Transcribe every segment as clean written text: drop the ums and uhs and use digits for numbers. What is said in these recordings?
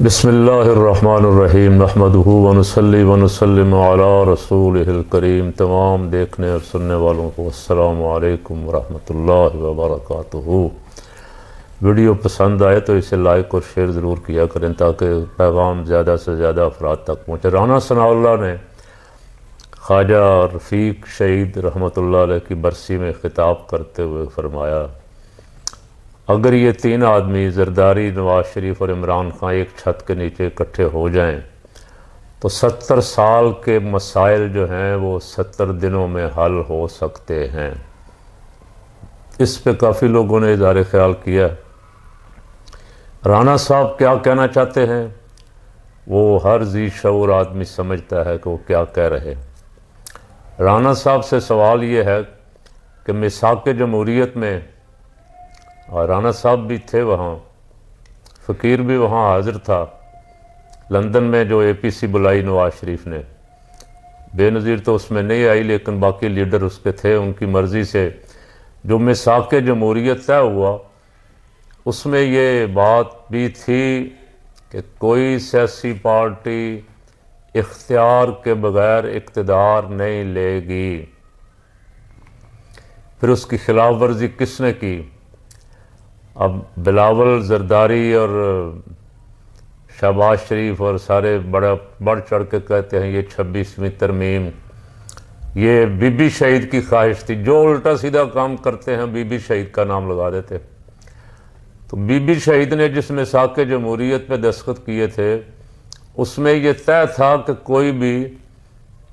بسم اللہ الرحمن الرحیم نحمدہ ونصلی ونسلم علی رسولہ الکریم۔ تمام دیکھنے اور سننے والوں کو السلام علیکم ورحمۃ اللہ وبرکاتہ۔ ویڈیو پسند آئے تو اسے لائک اور شیئر ضرور کیا کریں تاکہ پیغام زیادہ سے زیادہ افراد تک پہنچے۔ رانا ثناء اللہ نے خواجہ رفیق شہید رحمۃ اللہ علیہ کی برسی میں خطاب کرتے ہوئے فرمایا، اگر یہ تین آدمی زرداری، نواز شریف اور عمران خان ایک چھت کے نیچے اکٹھے ہو جائیں تو 70 سال کے مسائل جو ہیں وہ 70 دنوں میں حل ہو سکتے ہیں۔ اس پہ کافی لوگوں نے اظہار خیال کیا۔ رانا صاحب کیا کہنا چاہتے ہیں وہ ہر ذی شعور آدمی سمجھتا ہے کہ وہ کیا کہہ رہے۔ رانا صاحب سے سوال یہ ہے کہ میثاق جمہوریت میں، اور رانا صاحب بھی تھے وہاں، فقیر بھی وہاں حاضر تھا، لندن میں جو اے پی سی بلائی نواز شریف نے، بے نظیر تو اس میں نہیں آئی لیکن باقی لیڈر اس کے تھے، ان کی مرضی سے جو میثاق جمہوریت طے ہوا اس میں یہ بات بھی تھی کہ کوئی سیاسی پارٹی اختیار کے بغیر اقتدار نہیں لے گی۔ پھر اس کی خلاف ورزی کس نے کی؟ اب بلاول زرداری اور شہباز شریف اور سارے بڑھ چڑھ کے کہتے ہیں یہ 26ویں ترمیم، یہ بی بی شہید کی خواہش تھی۔ جو الٹا سیدھا کام کرتے ہیں بی بی شہید کا نام لگا دیتے۔ تو بی بی شہید نے جس میثاق جمہوریت پہ دستخط کیے تھے اس میں یہ طے تھا کہ کوئی بھی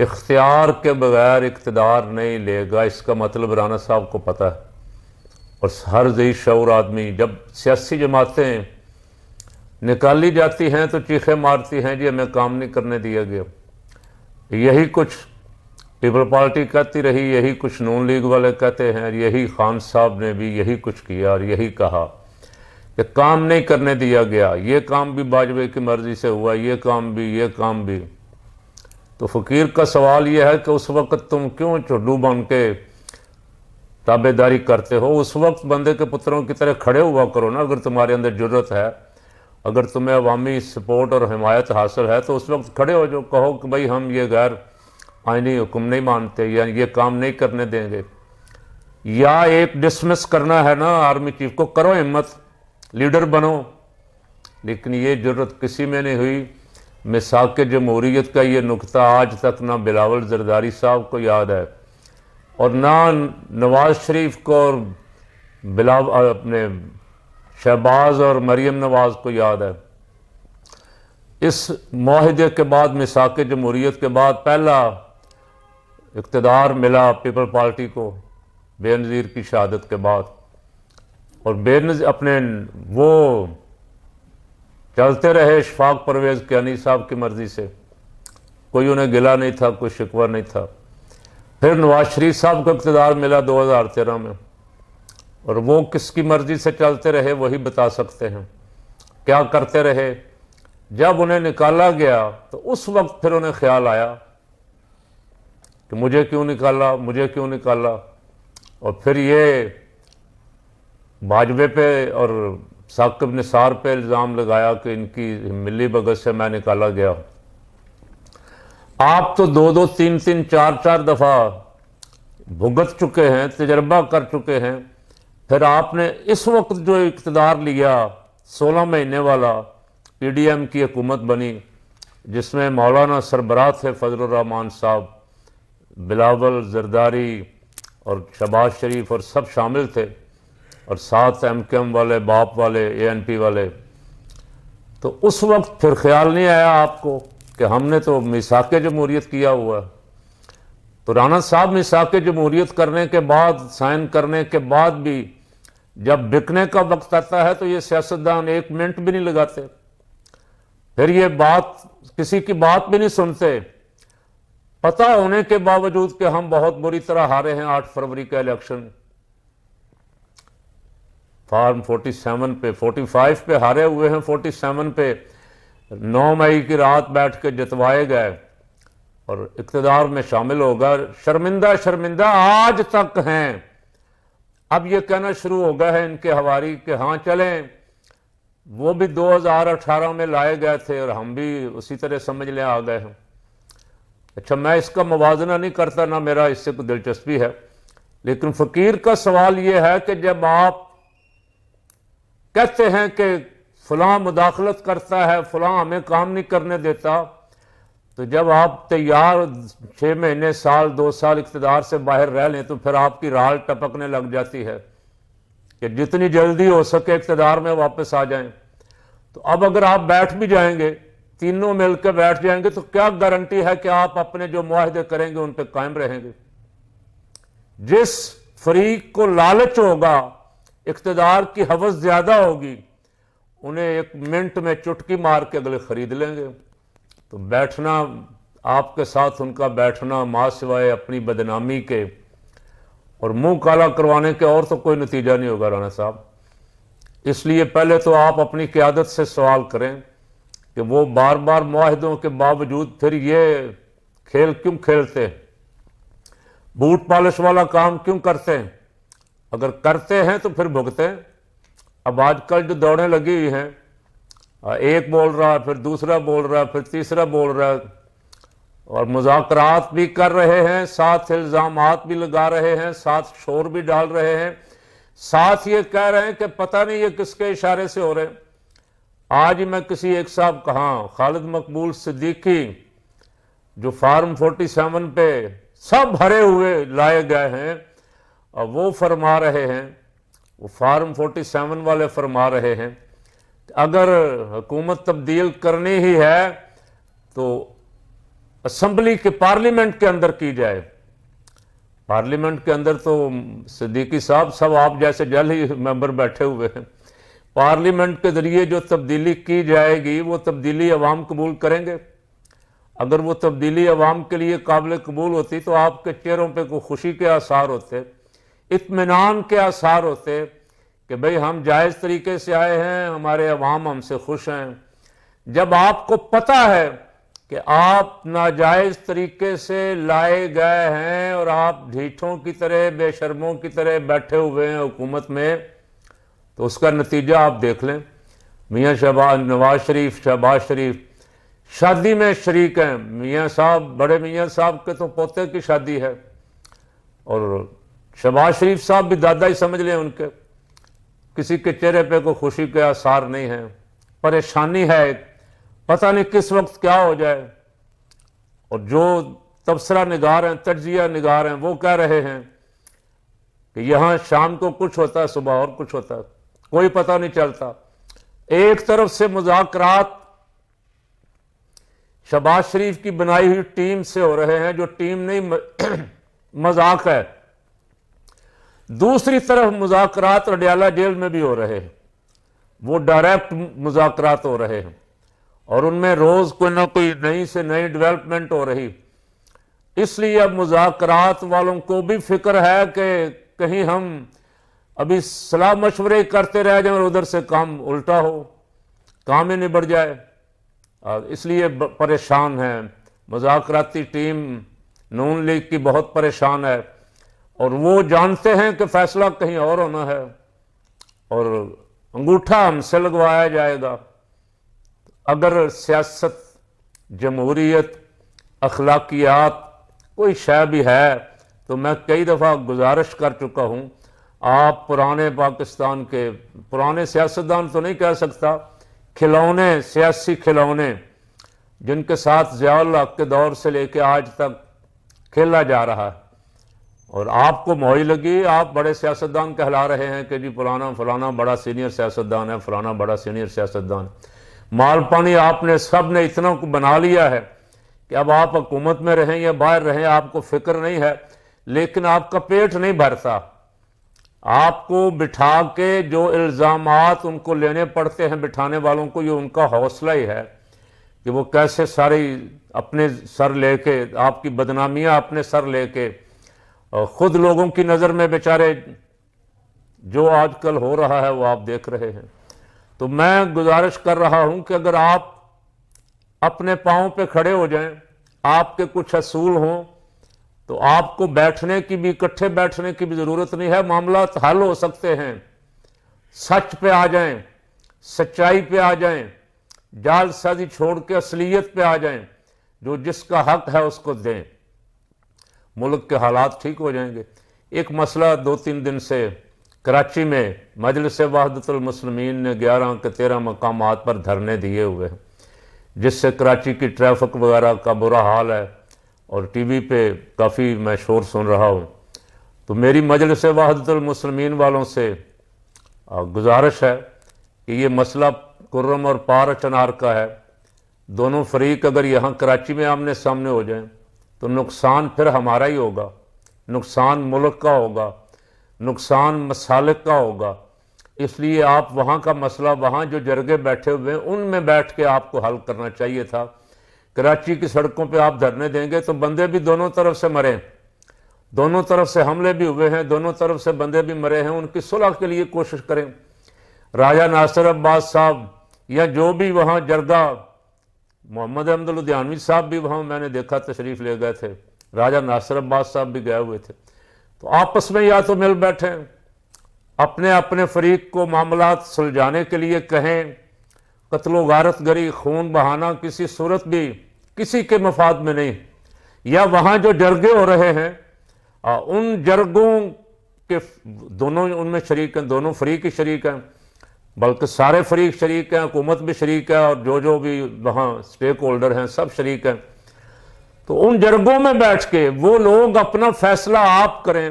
اختیار کے بغیر اقتدار نہیں لے گا۔ اس کا مطلب رانا صاحب کو پتہ ہے، اور ہر ذی شعور آدمی، جب سیاسی جماعتیں نکالی جاتی ہیں تو چیخیں مارتی ہیں جی ہمیں کام نہیں کرنے دیا گیا۔ یہی کچھ پیپل پارٹی کہتی رہی، یہی کچھ نون لیگ والے کہتے ہیں، یہی خان صاحب نے بھی یہی کچھ کیا اور یہی کہا کہ کام نہیں کرنے دیا گیا، یہ کام بھی باجوے کی مرضی سے ہوا، یہ کام بھی۔ تو فقیر کا سوال یہ ہے کہ اس وقت تم کیوں چڈو بن کے تابع داری کرتے ہو؟ اس وقت بندے کے پتروں کی طرح کھڑے ہوا کرو نا۔ اگر تمہارے اندر جرت ہے، اگر تمہیں عوامی سپورٹ اور حمایت حاصل ہے تو اس وقت کھڑے ہو جو کہو کہ بھئی ہم یہ غیر آئینی حکم نہیں مانتے یا یہ کام نہیں کرنے دیں گے۔ یا ایک ڈسمس کرنا ہے نا آرمی چیف کو، کرو ہمت، لیڈر بنو۔ لیکن یہ جرت کسی میں نہیں ہوئی۔ میثاق جمہوریت کا یہ نقطہ آج تک نہ بلاول زرداری صاحب کو یاد ہے اور نہ نواز شریف کو اور اپنے شہباز اور مریم نواز کو یاد ہے۔ اس معاہدے کے بعد، میثاق جمہوریت کے بعد، پہلا اقتدار ملا پیپل پارٹی کو بے نظیر کی شہادت کے بعد، اور بے نظیر اپنے وہ چلتے رہے اشفاق پرویز کیانی صاحب کی مرضی سے، کوئی انہیں گلہ نہیں تھا، کوئی شکوہ نہیں تھا۔ پھر نواز شریف صاحب کو اقتدار ملا 2013 میں، اور وہ کس کی مرضی سے چلتے رہے وہی بتا سکتے ہیں کیا کرتے رہے۔ جب انہیں نکالا گیا تو اس وقت پھر انہیں خیال آیا کہ مجھے کیوں نکالا، اور پھر یہ باجوے پہ اور ثاقب نثار پہ الزام لگایا کہ ان کی ملی بغض سے میں نکالا گیا۔ آپ تو 2 3 4 دفعہ بھگت چکے ہیں، تجربہ کر چکے ہیں۔ پھر آپ نے اس وقت جو اقتدار لیا 16 مہینے والا، پی ڈی ایم کی حکومت بنی جس میں مولانا سربراہ تھے فضل الرحمان صاحب، بلاول زرداری اور شہباز شریف اور سب شامل تھے، اور ساتھ ایم کیو ایم والے، باپ والے، اے این پی والے۔ تو اس وقت پھر خیال نہیں آیا آپ کو کہ ہم نے تو میثاق جمہوریت کیا ہوا ہے؟ تو رانا صاحب میثاق جمہوریت کرنے کے بعد، سائن کرنے کے بعد بھی جب بکنے کا وقت آتا ہے تو یہ سیاستدان 1 منٹ بھی نہیں لگاتے، پھر یہ بات کسی کی بات بھی نہیں سنتے، پتہ ہونے کے باوجود کہ ہم بہت بری طرح ہارے ہیں 8 فروری کا الیکشن، فارم 47 پہ 45 پہ ہارے ہوئے ہیں، 47 پہ 9 مئی کی رات بیٹھ کے جتوائے گئے اور اقتدار میں شامل ہوگا۔ شرمندہ آج تک ہیں۔ اب یہ کہنا شروع ہو گیا ہے ان کے حواری کہ ہاں چلیں وہ بھی 2018 میں لائے گئے تھے اور ہم بھی اسی طرح سمجھ لیں آ گئے ہیں۔ اچھا، میں اس کا موازنہ نہیں کرتا، نہ میرا اس سے کوئی دلچسپی ہے، لیکن فقیر کا سوال یہ ہے کہ جب آپ کہتے ہیں کہ فلاں مداخلت کرتا ہے، فلاں ہمیں کام نہیں کرنے دیتا، تو جب آپ تیار 6 مہینے، سال، 2 سال اقتدار سے باہر رہ لیں تو پھر آپ کی رال ٹپکنے لگ جاتی ہے کہ جتنی جلدی ہو سکے اقتدار میں واپس آ جائیں۔ تو اب اگر آپ بیٹھ بھی جائیں گے، تینوں مل کے بیٹھ جائیں گے، تو کیا گارنٹی ہے کہ آپ اپنے جو معاہدے کریں گے ان پہ قائم رہیں گے؟ جس فریق کو لالچ ہوگا، اقتدار کی ہوس زیادہ ہوگی، انہیں ایک منٹ میں چٹکی مار کے اگلے خرید لیں گے۔ تو بیٹھنا، آپ کے ساتھ ان کا بیٹھنا ماں سوائے اپنی بدنامی کے اور منہ کالا کروانے کے اور تو کوئی نتیجہ نہیں ہوگا رانا صاحب۔ اس لیے پہلے تو آپ اپنی قیادت سے سوال کریں کہ وہ بار بار معاہدوں کے باوجود پھر یہ کھیل کیوں کھیلتے ہیں، بوٹ پالش والا کام کیوں کرتے ہیں؟ اگر کرتے ہیں تو پھر بھگتے ہیں۔ اب آج کل جو دوڑیں لگی ہوئی ہیں، ایک بول رہا ہے، پھر دوسرا بول رہا ہے، پھر تیسرا بول رہا ہے، اور مذاکرات بھی کر رہے ہیں، ساتھ الزامات بھی لگا رہے ہیں، ساتھ شور بھی ڈال رہے ہیں، ساتھ یہ کہہ رہے ہیں کہ پتہ نہیں یہ کس کے اشارے سے ہو رہے ہیں۔ آج میں کسی ایک صاحب کہاں خالد مقبول صدیقی جو فارم 47 پہ سب بھرے ہوئے لائے گئے ہیں، اور وہ فرما رہے ہیں، وہ فارم 47 والے فرما رہے ہیں کہ اگر حکومت تبدیل کرنی ہی ہے تو اسمبلی کے پارلیمنٹ کے اندر کی جائے۔ پارلیمنٹ کے اندر تو صدیقی صاحب سب آپ جیسے جل ہی ممبر بیٹھے ہوئے ہیں۔ پارلیمنٹ کے ذریعے جو تبدیلی کی جائے گی وہ تبدیلی عوام قبول کریں گے؟ اگر وہ تبدیلی عوام کے لیے قابل قبول ہوتی تو آپ کے چہروں پہ کوئی خوشی کے آثار ہوتے، اطمینان کے آثار ہوتے کہ بھئی ہم جائز طریقے سے آئے ہیں، ہمارے عوام ہم سے خوش ہیں۔ جب آپ کو پتہ ہے کہ آپ ناجائز طریقے سے لائے گئے ہیں اور آپ ڈھیٹھوں کی طرح، بے شرموں کی طرح بیٹھے ہوئے ہیں حکومت میں، تو اس کا نتیجہ آپ دیکھ لیں۔ میاں نواز شریف، شہباز شریف شادی میں شریک ہیں، میاں صاحب، بڑے میاں صاحب کے تو پوتے کی شادی ہے، اور شہباز شریف صاحب بھی دادا ہی سمجھ لیں ان کے، کسی کے چہرے پہ کوئی خوشی کے آثار نہیں ہیں، پریشانی ہے، پتہ نہیں کس وقت کیا ہو جائے۔ اور جو تبصرہ نگار ہیں، تجزیہ نگار ہیں، وہ کہہ رہے ہیں کہ یہاں شام کو کچھ ہوتا ہے، صبح اور کچھ ہوتا ہے، کوئی پتہ نہیں چلتا۔ ایک طرف سے مذاکرات شہباز شریف کی بنائی ہوئی ٹیم سے ہو رہے ہیں، جو ٹیم نہیں مذاق ہے، دوسری طرف مذاکرات اڈیالہ جیل میں بھی ہو رہے ہیں، وہ ڈائریکٹ مذاکرات ہو رہے ہیں، اور ان میں روز کوئی نہ کوئی نئی سے نئی ڈیولپمنٹ ہو رہی۔ اس لیے اب مذاکرات والوں کو بھی فکر ہے کہ کہیں ہم ابھی صلاح مشورے کرتے رہ جائیں اور ادھر سے کام الٹا ہو، کام ہی نبڑ جائے، اس لیے پریشان ہے۔ مذاکراتی ٹیم نون لیگ کی بہت پریشان ہے، اور وہ جانتے ہیں کہ فیصلہ کہیں اور ہونا ہے، اور انگوٹھا ہم سے لگوایا جائے گا۔ اگر سیاست، جمہوریت، اخلاقیات کوئی شے بھی ہے تو میں کئی دفعہ گزارش کر چکا ہوں، آپ پرانے پاکستان کے پرانے سیاستدان تو نہیں کہہ سکتا، کھلونے، سیاسی کھلونے جن کے ساتھ ضیاء الحق کے دور سے لے کے آج تک کھیلا جا رہا ہے، اور آپ کو موئی لگی، آپ بڑے سیاستدان کہلا رہے ہیں کہ جی فلانا بڑا سینئر سیاستدان ہے، فلانا بڑا سینئر سیاستدان۔ مال پانی آپ نے سب نے اتنا کو بنا لیا ہے کہ اب آپ حکومت میں رہیں یا باہر رہیں آپ کو فکر نہیں ہے، لیکن آپ کا پیٹ نہیں بھرتا۔ آپ کو بٹھا کے جو الزامات ان کو لینے پڑتے ہیں بٹھانے والوں کو، یہ ان کا حوصلہ ہی ہے کہ وہ کیسے ساری اپنے سر لے کے، آپ کی بدنامیاں اپنے سر لے کے، خود لوگوں کی نظر میں بیچارے جو آج کل ہو رہا ہے وہ آپ دیکھ رہے ہیں۔ تو میں گزارش کر رہا ہوں کہ اگر آپ اپنے پاؤں پہ کھڑے ہو جائیں، آپ کے کچھ اصول ہوں، تو آپ کو بیٹھنے کی بھی، اکٹھے بیٹھنے کی بھی ضرورت نہیں ہے، معاملات حل ہو سکتے ہیں۔ سچ پہ آ جائیں، سچائی پہ آ جائیں، جال سازی چھوڑ کے اصلیت پہ آ جائیں، جو جس کا حق ہے اس کو دیں، ملک کے حالات ٹھیک ہو جائیں گے۔ ایک مسئلہ 2-3 دن سے کراچی میں مجلس وحدت المسلمین نے 11 کے 13 مقامات پر دھرنے دیے ہوئے ہیں، جس سے کراچی کی ٹریفک وغیرہ کا برا حال ہے، اور ٹی وی پہ کافی میں شور سن رہا ہوں۔ تو میری مجلس وحدت المسلمین والوں سے گزارش ہے کہ یہ مسئلہ کرم اور پار چنار کا ہے۔ دونوں فریق اگر یہاں کراچی میں آمنے سامنے ہو جائیں تو نقصان پھر ہمارا ہی ہوگا، نقصان ملک کا ہوگا، نقصان مسالک کا ہوگا۔ اس لیے آپ وہاں کا مسئلہ، وہاں جو جرگے بیٹھے ہوئے ہیں ان میں بیٹھ کے آپ کو حل کرنا چاہیے تھا۔ کراچی کی سڑکوں پہ آپ دھرنے دیں گے تو بندے بھی دونوں طرف سے مریں، دونوں طرف سے حملے بھی ہوئے ہیں، دونوں طرف سے بندے بھی مرے ہیں، ان کی صلح کے لیے کوشش کریں۔ راجہ ناصر عباس صاحب یا جو بھی وہاں جرگہ، محمد احمد لدھیانوی صاحب بھی وہاں میں نے دیکھا تشریف لے گئے تھے، راجہ ناصر عباس صاحب بھی گئے ہوئے تھے، تو آپس میں یا تو مل بیٹھیں، اپنے اپنے فریق کو معاملات سلجھانے کے لیے کہیں۔ قتل و غارت گری، خون بہانا کسی صورت بھی کسی کے مفاد میں نہیں۔ یا وہاں جو جرگے ہو رہے ہیں ان جرگوں کے دونوں ان میں شریک ہیں، دونوں فریق ہی شریک ہیں، بلکہ سارے فریق شریک ہیں، حکومت بھی شریک ہے، اور جو بھی وہاں سٹیک ہولڈر ہیں سب شریک ہیں۔ تو ان جرگوں میں بیٹھ کے وہ لوگ اپنا فیصلہ آپ کریں،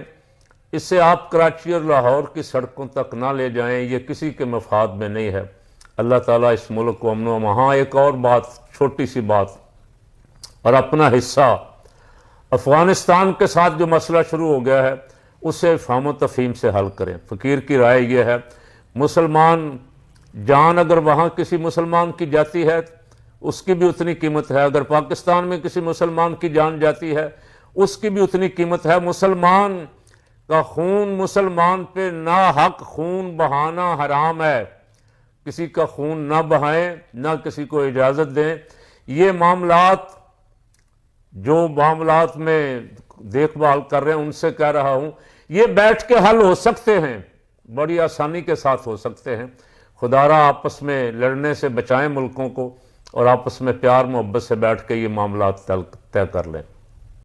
اس سے آپ کراچی اور لاہور کی سڑکوں تک نہ لے جائیں، یہ کسی کے مفاد میں نہیں ہے۔ اللہ تعالیٰ اس ملک کو امن و وہاں ایک اور بات، چھوٹی سی بات، اور اپنا حصہ افغانستان کے ساتھ جو مسئلہ شروع ہو گیا ہے اسے فہم و تفہیم سے حل کریں۔ فقیر کی رائے یہ ہے، مسلمان جان اگر وہاں کسی مسلمان کی جاتی ہے اس کی بھی اتنی قیمت ہے، اگر پاکستان میں کسی مسلمان کی جان جاتی ہے اس کی بھی اتنی قیمت ہے۔ مسلمان کا خون، مسلمان پہ ناحق خون بہانا حرام ہے، کسی کا خون نہ بہائیں، نہ کسی کو اجازت دیں۔ یہ معاملات جو معاملات میں دیکھ بھال کر رہے ہیں ان سے کہہ رہا ہوں، یہ بیٹھ کے حل ہو سکتے ہیں، بڑی آسانی کے ساتھ ہو سکتے ہیں۔ خدا را آپس میں لڑنے سے بچائیں ملکوں کو، اور آپس میں پیار محبت سے بیٹھ کے یہ معاملات طے کر لیں۔